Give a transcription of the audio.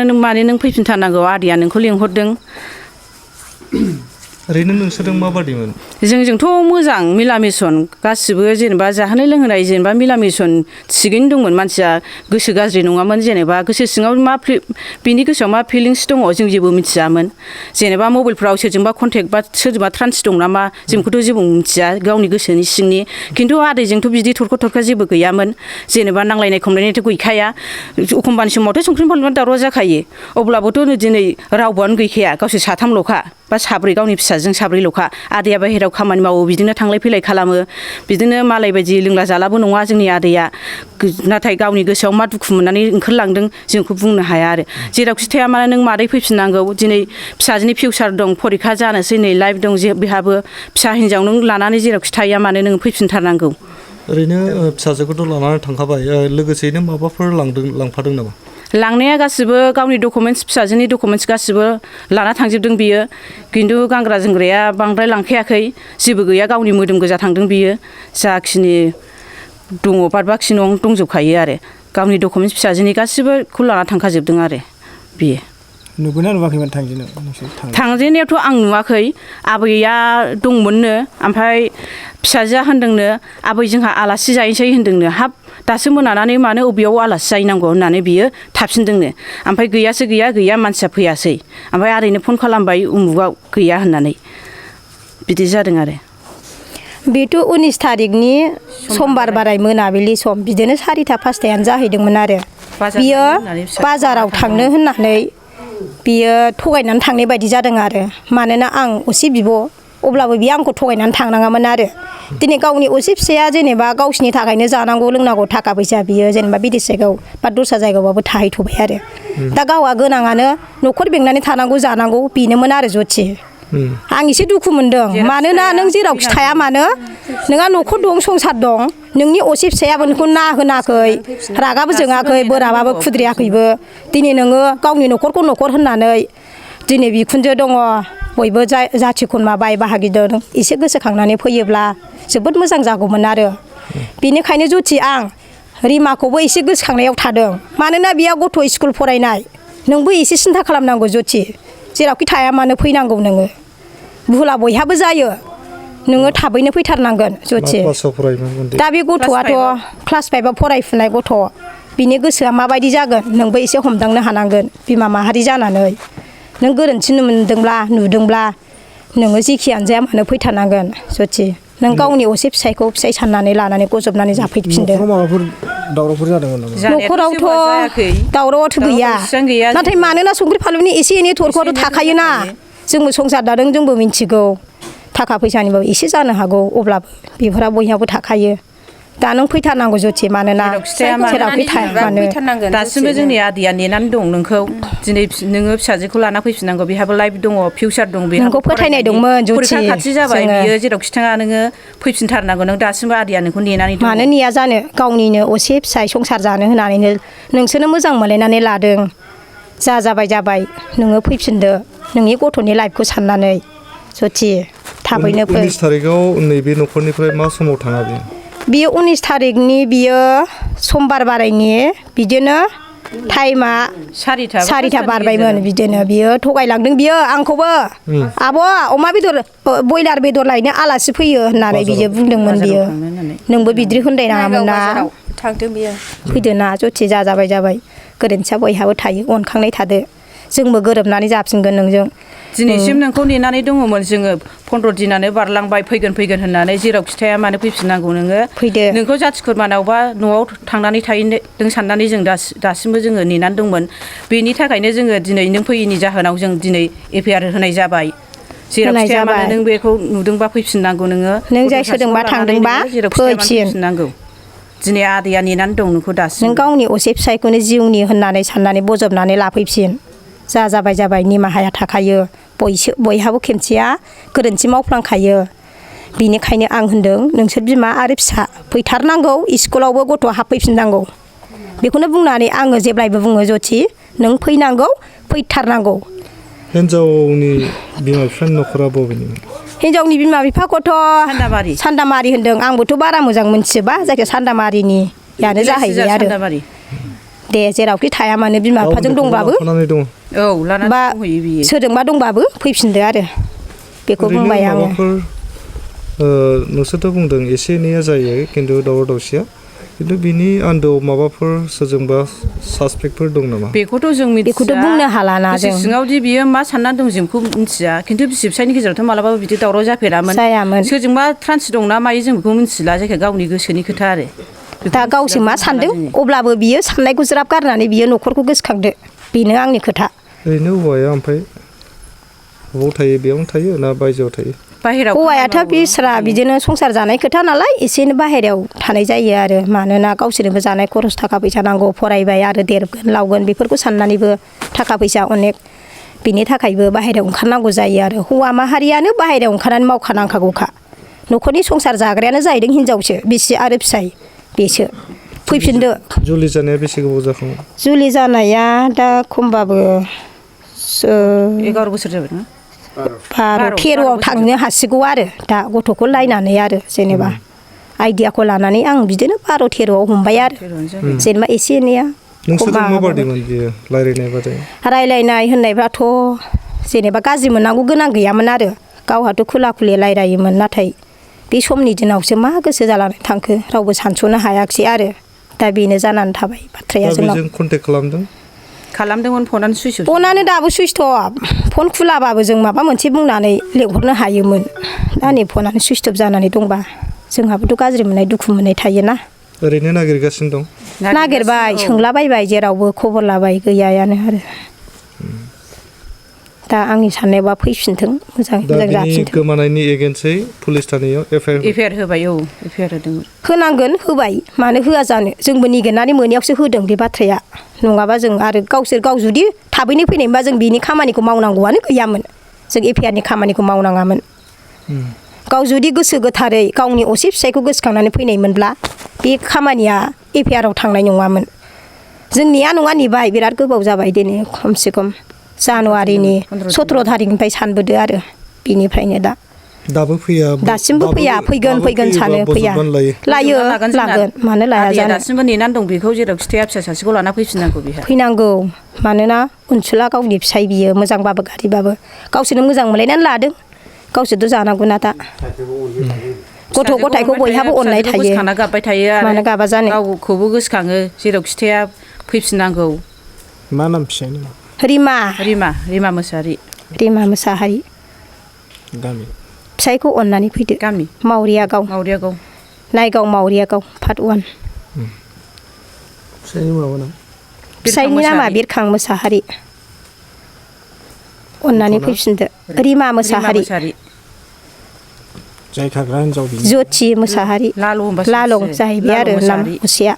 माने नों फैफिनथारनांगौ आदैया नोंखौ लिंहरदों ओरैनो नोंसोरजों माबादिमोन जोंजोंथ' मोजां मिलामिसन गासिबो जेनेबा जाहोनाय लोंहोनाय जेनेबा मिलामिसन थिगैनो दंमोन मानसिया गोसो गाज्रि नङामोन जेनेबा गोसो सिङाव बिनि गोसोआव मा फिलिंस दङ जों जेबो मिथियामोन जेनेबा मबाइलफ्राव सोरजोंबा कन्टेक्ट बा सोरजोंबा ट्रान्स दं नामा जोंखौथ' जेबो मिथिया गावनि गोसोनि सिंनि खिन्थु आदैजोंथ' बिदि थरखा जेबो गैयामोन जेनेबा नांलायनाय खमलायनायथ' गैखाया एखमबानि समावथ' संख्रि फानलुआ दावराव जाखायो अब्लाबोथ' दिनै रावबोआनो गैखाया गावसोर साथामल'खा बा साब्रै गावनि फिसाजों साब्रैल'खा आदैया बाहेरायाव खामानि मावो बिदिनो थांलाय फैलाय खालामो बिदिनो मालाय बायदि लोंला जालाबो नङा जोंनि आदैया नाथाय गावनि गोसोआव मा दुखु मोननानै ओंखारलांदों जोंखौ बुंनो हाया आरो जेरावखि थाया मानो नों मादै फैफिननांगौ दिनै फिसाजोनि फिउचार दं फरिखा जानोसै नै लाइफ दं बेहाबो फिसा हिन्जाव नों लानानै जेरावखि थाया मानो नों फैफिनथारनांगौ ओरैनो फिसाजोखौथ' लानानै थांखाबाय लोगोसेयैनो माबाफोर लांफादों नामा लांनाया गासिबो गावनि डकुमेन्टस फिसाजोनि डकुमेन्टस गासिबो लाना थांजोबदों बियो खिन्थु गानग्रा जोमग्राया बांद्राय लांखायाखै जेबो गैया गावनि मोदोम गोजा थांदों बियो जाखिनि दङ बाद बाखि न'आव दंजोबखायो आरो गावनि डकुमेन्टस फिसाजोनि गासिबोखौ लाना थांखाजोबदों आरो बियो नुगोना नुवाखैमोन थांजेननायावथ' आं नुवाखै आबैया दंमोननो ओमफ्राय फिसाजोआ होनदोंनो आबै जोंहा आलासि जाहैसै होनदोंनो हाब दासो मोनानानै मानो अबेयाव आलासि जाहैनांगौ होननानै बियो थाफिनदोंनो ओमफ्राय गैया मानसिया फैयासै ओमफ्राय आरैनो फन खालामबाय उमुगाव गैया होननानै बिदि जादों आरो बेथ' 19 थारिखनि समबार बाराय मोनाबिलि सम बिदिनो 4टा 5टायानो जाहैदोंमोन आरो बियो बाजाराव थांनो होननानै बियो थगायनानै थांनाय बायदि जादों आरो मानोना आं असे बिब' अब्लाबो बियो आंखौ थगायनानै थांनाङामोन आरो दिनै गावनि असे फिसाया जेनेबा गावसिनि थाखायनो जानांगौ लोंनांगौ थाखा फैसा बियो जेनेबा बिदेश जायगायाव बा दस्रा जायगायावबाबो थाहैथ'बाय आरो दा गावहा गोनाङानो न'खर बेंनानै थानांगौ जानांगौ बेनोमोन आरो जथि आं एसे दुखु मोनदों मानोना नों जेरावखि थाया मानो नोंहा न'खर दं संसार दं नोंनि असे फिसायाबो नोंखौ ना होनाखै रागाबो जोङाखै बोराबाबो खुद्रियाखैबो दिनै नोङो गावनि न'खरखौ न'खर होननानै दिनै बिखुनजो दङ बयबो जाथि खुरमा बाय बाहागि दं एसे गोसोखांनानै फैयोब्ला जोबोद मोजां जागौमोन आरो बेनिखायनो जथि आं रिमाखौबो एसे गोसोखांनायाव थादों मानोना बियो गथ' स्कुल फरायनाय नोंबो एसे सिन्था खालामनांगौ जथि जेरावखि थाया मानो फैनांगौ नोङो भुला बयहाबो जायो नोङो थाबैनो फैथारनांगोन जथि दा बे गथ'आथ' क्लास 5आव फरायफुनाय गथ' बिनि गोसोआ माबायदि जागोन नोंबो एसे हमदांनो हानांगोन बिमा माहारि जानानै नों गोरोन्थि नुदोंब्ला नोङो जेखियानो जाया मानो फैथारनांगोन जथि नों गावनि असे फिसायखौ फिसाय साननानै लानानै गजबनानै जाफैफिनदों माबाफोर दावरावफोर जादोंमोन नामा न'खरावथ' दावरावआथ' गैया नाथाय मानोना संख्रि फानलुनि एसे एनै थरखौथ' थाखायोना जोंबो संसार दादों जोंबो मिथिगौ थाखा फैसानिबाबो एसे जानो हागौ अब्लाबो बेफोरा बयहाबो थाखायो दा नों फैथारनांगौ जथि मानोना जेरावखि थाया मानो दासिमबो जोंनि आदैया नेनानै दं नोंखौ दिनै नोङो फिसाजोखौ लाना फैफिननांगौ बेहाबो लाइफ दङ फिउचार दं नोंखौ फोथायनाय दंमोन जथि खाथि जाबाय बियो जेरावखि थाङा नोङो फैफिनथारनांगौ नों दासिमबो आदैया नोंखौ नेनानै दं मानो नेया जानो गावनिनो असे फिसाय संसार जानो होनानैनो नोंसोरनो मोजां मोनलायनानै लादों जाबाय नोङो फैफिनदो नोंनि गथ'नि लाइफखौ साननानै जथि थाबैनो फै 19 थारिखआव नैबे न'खरनिफ्राय मा समाव थाङा बियो 19 थारिखनि बियो समबार बारायनि बिदिनो टाइमा 4टा बारबायमोन बिदिनो बियो थगायलांदों बियो आंखौबो आब' अमा बेदर बयलार बेदर लायनो आलासि फैयो होननानै बियो बुंदोंमोन बियो नोंबो बिदि होनलायनाङामोन ना थांदों बियो फैदो ना जथि जाबाय गोरोन्थिया बयहाबो थायो अनखांनाय थादो जोंबो गोरोबनानै जाफिनगोन नोंजों दिनैसिम नोंखौ नेनानै दङमोन जोङो 15 दिनानो बारलांबाय फैगोन होननानै जेरावखि थाया मानो फैफिननांगौ नोङो फैदो नोंखौ जाथि खुरमानावबा न'आव थांनानै थाहैदों साननानै जों दासिमबो जोङो नेनानै दंमोन बेनि थाखायनो जोङो दिनै नों फैयैनि जाहोनाव जों दिनै एफआइआर होनाय जाबाय जेरावखि थाया मानो नों बेखौ नुदोंबा फैफिननांगौ नों जाय सोरजोंबा थांदोंबा फैफिननांगौ दिनै आदैया नेनानै दं नोंखौ दासिम नों गावनि असे फिसायखौनो जिउनि होननानै साननानै बजबनानै लाफैफिन जाबाय निमाहाया थाखायो बयहाबो खेनसेया गोरोन्थि मावफ्लांखायो बिनिखायनो आं होनदों नोंसोर बिमा आरो फिसा फैथारनांगौ स्कुलावबो गथ' हाबफैफिननांगौ बेखौनो बुंनानै आङो जेब्लायबो बुङो जथि नों फैनांगौ फैथारनांगौ हिन्जावनि बिमा बिफानि न'खरा बबेनिमोन हिन्जावनि बिमा बिफाखौथ' सान्दामारि होनदों आंबोथ' बारा मोजां मोनथिजोबा जायखिया सान्दामारिनियानो जाहैबाय आरो दे जेरावखि थाया मानो बिमा बिफाजों दंबाबो लानानै दङ औ लानानै बा दंहैयो बियो सोरजोंबा दंबाबो फैफिनदो आरो बेखौ बुंबाय आङो नोंसोरथ' बुंदों एसे एनैया जायो खिन्थु दावराव दावसिया खिन्थु बिनि आन्दोआव माबाफोर सोरजोंबा सासपेक्टफोर दं नामा बेखौथ' जों मिथिया बेखौथ' बुंनो हालाना जों सिङावदि बियो मा साननानै दं जों बेखौ मिथिया खिन्थु बिसि फिसायनि गेजेरावथ' मालाबाबो बिदि दावराव जाफेरामोन जायामोन सोरजोंबा ट्रान्स दं ना मायो जों बेखौ मिथिला जायखिया गावनि गोसोनि खोथा आरो दा गावसो मा सानदों अब्लाबो बियो साननायखौ ज्राब गारनानै बियो न'खरखौ गोसोखांदो बेनो आंनि खोथा ओरैनो हौवाया ओमफ्राय बबाव थायो बेयावनो थायो ना बायजोआव थायो हौवायाथ' बिस्रा बिदिनो संसार जानाय खोथा नालाय एसे बाहेरायाव थानाय जायो आरो मानोना गावसोरनोबो जानाय खरस थाखा फैसा नांगौ फरायबाय आरो देरगोन लावगोन बेफोरखौ साननानैबो थाखा फैसा अनेक बिनि थाखायबो बाहेरायाव ओंखारनांगौ जायो आरो हौवा माहारियानो बाहेरायाव ओंखारनानै मावखानांखागौखा न'खरनि संसार जाग्रायानो जाहैदों हिनजावसो बिसि आरो फिसाय बेसो फैफिनदो जुलि जानाया बेसे गोबाव जाखांबाय जुलि जानाया दा खमबाबो 11 बोसोर जाबाय ना 12-13 थांनो हासिगौ आरो दा गथ'खौ नायनानै आरो जेनेबा आइडियाखौ लानानै आं बिदिनो 12-13 हमबाय आरो जेनेबा एसे एनैया नोंसोरजों माबादिमोन बियो रायलायनाय बादाय रायलायनाय होननायफ्राथ' जेनेबा गाज्रि मोननांगौ गोनां गैयामोन आरो गावहाथ' खुला खुलि रायलायोमोन नाथाय बे समनि दिनावसो मा गोसो जानानै थांखो रावबो सानस'नो हायाखिसै आरो दा बेनो जानानै थाबाय बाथ्राया जोंनाव कन्टेक्ट खालामदोंमोन फनानो सुइस अफ फनानो दाबो सुइस अफ फन खुलाबाबो जों माबा मोनसे बुंनानै लेंहरनो हायोमोन दा नै फनानो सुइस अफ जानानै दंबा जोंहाबोथ' गाज्रि मोननाय दुखु मोननाय थायोना ओरैनो नागिरगासिनो दं नागिरबाय सोंलाबायबाय जेरावबो खबर लाबाय गैयायानो आरो दा आंनि साननायबा फैफिनथों मोजाङै मोजां जाफिनथों गोमानायनि एगेन्स्टै पुलिस थानायाव एफआइआर होबाय औ एफआइआर होदोंमोन होनांगोन होबाय मानो होआ जानो जोंबो निगिरनानै मोनैयावसो होदों बे बाथ्राया नङाबा जों आरो गाव जुदि थाबैनो फैनायमोनबा जों बिनि खामानिखौ मावनांगौआनो गैयामोन जों एफआइआरनि खामानिखौ मावनाङामोन गाव जुदि गोसो गोथारै गावनि असे फिसायखौ गोसोखांनानै फैनायमोनब्ला बे खामानिया एफआइआराव थांनाय नङामोन जों नेया नङा नेबाय बिराद गोबाव जाबाय दिनै खमसे खम जानुवारिनि 17 थारिखनिफ्राय सानबोदो आरो बिनिफ्रायनो दा दाबो फैया दासिमबो फैया फैगोन सानो फैया लायो लागोन मानो लाया जानो दासिमबो नेनानै दं बेखौ जेराव खिथाया फिसा सासेखौ लाना फैफिननांगौ बेहा फैनांगौ मानोना अनसुला गावनि फिसाय बियो मोजांबाबो गाज्रिबाबो गावसोरनो मोजां मोनलायनानै लादों गावसोरथ' जानांगौना दा गथ' गथायखौ बयहाबो अननाय थायो गोसोखांना गाबबाय थायो आरो मानो गाबा जानो गावखौबो गोसोखाङो जेराव खिथाया फैफिननांगौ मा नाम फिसायनि रिमा मोसाहारि गामि फिसायखौ अननानै फैदो गामि मावरियागाव नायगाव मावरियागाव पार्ट 1 फिसायनि नामा बिरखां मोसाहारि अननानै फैफिनदो रिमा मोसाहारि जाय खाग्रा हिनजाव ज्योति मोसाहारि लालं जाहैबाय आरो नाम मुसेया